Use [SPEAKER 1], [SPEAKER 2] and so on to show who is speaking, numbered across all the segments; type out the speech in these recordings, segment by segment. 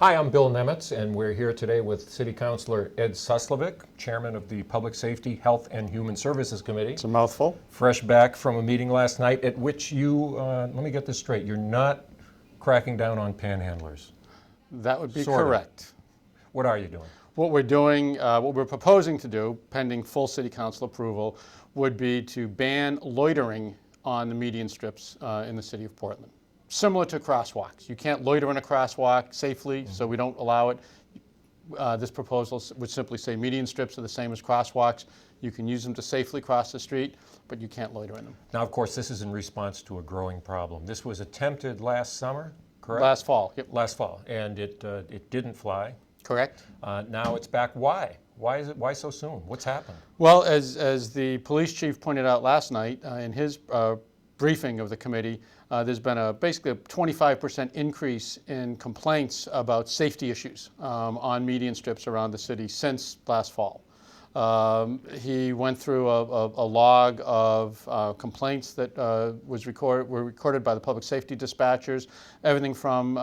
[SPEAKER 1] Hi, I'm Bill Nemitz, and we're here today with City Councilor Ed Suslovic, Chairman of the Public Safety, Health, and Human Services Committee.
[SPEAKER 2] It's a mouthful.
[SPEAKER 1] Fresh back from a meeting last night at which you, let me get this straight, you're not cracking down on panhandlers.
[SPEAKER 2] That would be
[SPEAKER 1] Sort of.
[SPEAKER 2] correct.
[SPEAKER 1] What are you doing?
[SPEAKER 2] What we're doing, what we're proposing to do, pending full City Council approval, would be to ban loitering on the median strips in the City of Portland. Similar to crosswalks. You can't loiter in a crosswalk safely, so we don't allow it. This proposal would simply say median strips are the same as crosswalks. You can use them to safely cross the street, but you can't loiter in them.
[SPEAKER 1] Now, of course, this is in response to a growing problem. This was attempted last summer, correct?
[SPEAKER 2] Last fall, yep.
[SPEAKER 1] Last fall, and it didn't fly.
[SPEAKER 2] Correct.
[SPEAKER 1] Now it's back. Why? Why so soon? What's happened?
[SPEAKER 2] Well, as the police chief pointed out last night in his briefing of the committee, there's been basically a 25% increase in complaints about safety issues on median strips around the city since last fall. He went through a log of complaints that were recorded by the public safety dispatchers, everything from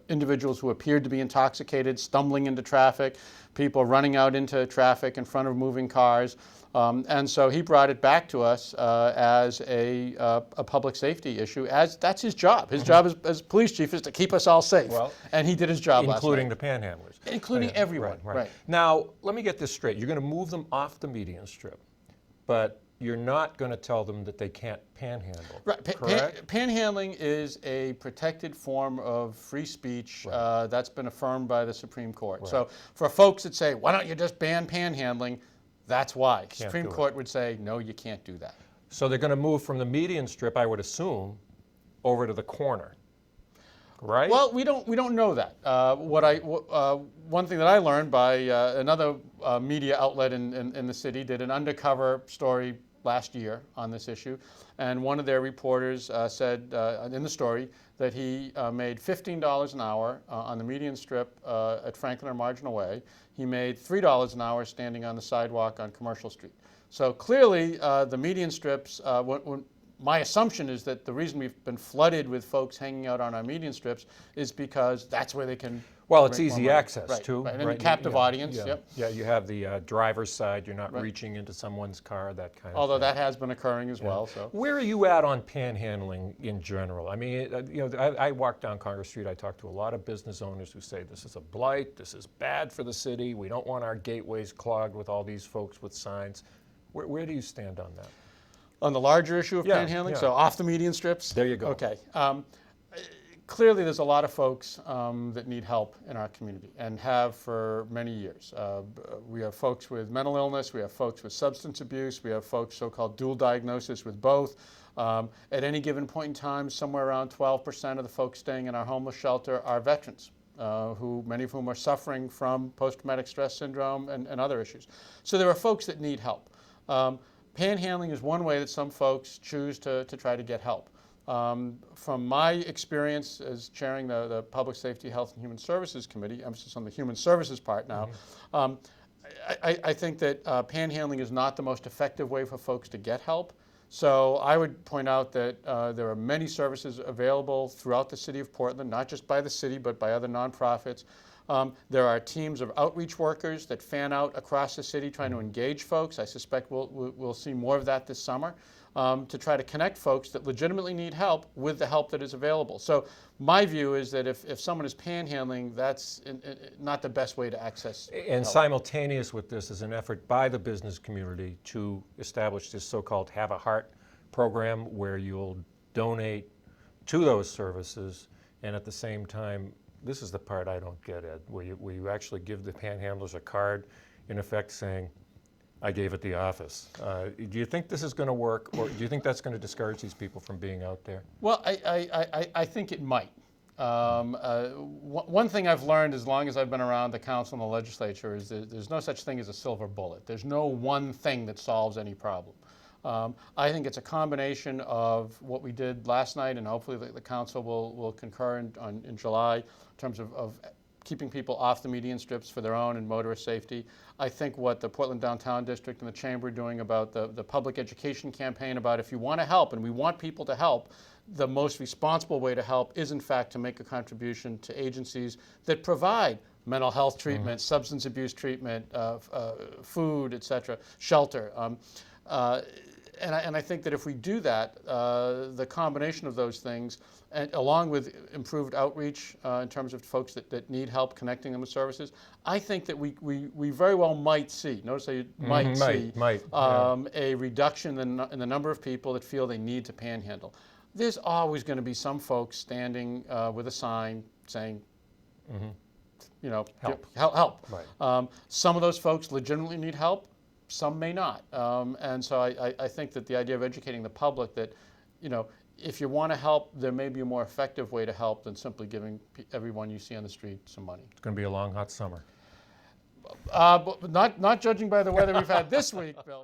[SPEAKER 2] individuals who appeared to be intoxicated, stumbling into traffic, people running out into traffic in front of moving cars. And so he brought it back to us as a public safety issue. That's his job. His job as police chief is to keep us all safe.
[SPEAKER 1] Well,
[SPEAKER 2] and he did his job last night.
[SPEAKER 1] Including the panhandlers.
[SPEAKER 2] Including everyone.
[SPEAKER 1] Right. Now, let me get this straight. You're going to move them off the median strip, but you're not going to tell them that they can't panhandle.
[SPEAKER 2] Right.
[SPEAKER 1] Correct?
[SPEAKER 2] Panhandling is a protected form of free speech that's been affirmed by the Supreme Court.
[SPEAKER 1] Right.
[SPEAKER 2] So for folks that say, why don't you just ban panhandling? That's why. Supreme Court would say, no, you can't do that.
[SPEAKER 1] So they're going to move from the median strip, I would assume, over to the corner, right?
[SPEAKER 2] Well, we don't know that. One thing that I learned by another media outlet in the city did an undercover story last year on this issue, and one of their reporters said in the story that he made $15 an hour on the median strip at Franklin or Marginal Way. He made $3 an hour standing on the sidewalk on Commercial Street. So clearly, the median strips, my assumption is that the reason we've been flooded with folks hanging out on our median strips is because that's where they can.
[SPEAKER 1] Well, it's easy access too.
[SPEAKER 2] Right. And a captive audience.
[SPEAKER 1] Yeah.
[SPEAKER 2] Yep.
[SPEAKER 1] Yeah, you have the driver's side. You're not reaching into someone's car, that kind of thing.
[SPEAKER 2] Although that has been occurring as well. So.
[SPEAKER 1] Where are you at on panhandling in general? I mean, I walk down Congress Street. I talk to a lot of business owners who say this is a blight. This is bad for the city. We don't want our gateways clogged with all these folks with signs. Where do you stand on that?
[SPEAKER 2] On the larger issue of panhandling, so off the median strips?
[SPEAKER 1] There you go.
[SPEAKER 2] Okay. Clearly, there's a lot of folks that need help in our community and have for many years. We have folks with mental illness, we have folks with substance abuse, we have folks so-called dual diagnosis with both. At any given point in time, somewhere around 12% of the folks staying in our homeless shelter are veterans. Many of whom are suffering from post-traumatic stress syndrome and other issues. So there are folks that need help. Panhandling is one way that some folks choose to try to get help. From my experience as chairing the Public Safety, Health, and Human Services Committee, emphasis on the human services part now, I think that panhandling is not the most effective way for folks to get help. So I would point out that there are many services available throughout the city of Portland, not just by the city, but by other nonprofits. There are teams of outreach workers that fan out across the city trying to engage folks. I suspect we'll see more of that this summer to try to connect folks that legitimately need help with the help that is available. So my view is that if someone is panhandling, that's not the best way to access
[SPEAKER 1] And
[SPEAKER 2] help.
[SPEAKER 1] simultaneous with this is an effort by the business community to establish this so-called Have a Heart program where you'll donate to those services, and at the same time, this is the part I don't get, Ed, where you actually give the panhandlers a card, in effect saying, I gave at the office. Do you think this is going to work, or do you think that's going to discourage these people from being out there?
[SPEAKER 2] Well, I think it might. One thing I've learned as long as I've been around the council and the legislature is that there's no such thing as a silver bullet. There's no one thing that solves any problem. I think it's a combination of what we did last night, and hopefully the council will concur in July in terms of keeping people off the median strips for their own and motorist safety. I think what the Portland Downtown District and the Chamber are doing about the public education campaign about if you want to help, and we want people to help, the most responsible way to help is in fact to make a contribution to agencies that provide mental health treatment, substance abuse treatment, food, et cetera, shelter. And I think that if we do that, the combination of those things, and along with improved outreach in terms of folks that need help connecting them with services, I think that we very well might see, notice I might see, a reduction in the number of people that feel they need to panhandle. There's always going to be some folks standing with a sign saying, you know, help.
[SPEAKER 1] Right.
[SPEAKER 2] Some of those folks legitimately need help. Some may not. And so I think that the idea of educating the public that, you know, if you want to help, there may be a more effective way to help than simply giving everyone you see on the street some money.
[SPEAKER 1] It's going to be a long, hot summer.
[SPEAKER 2] But not judging by the weather we've had this week, Bill.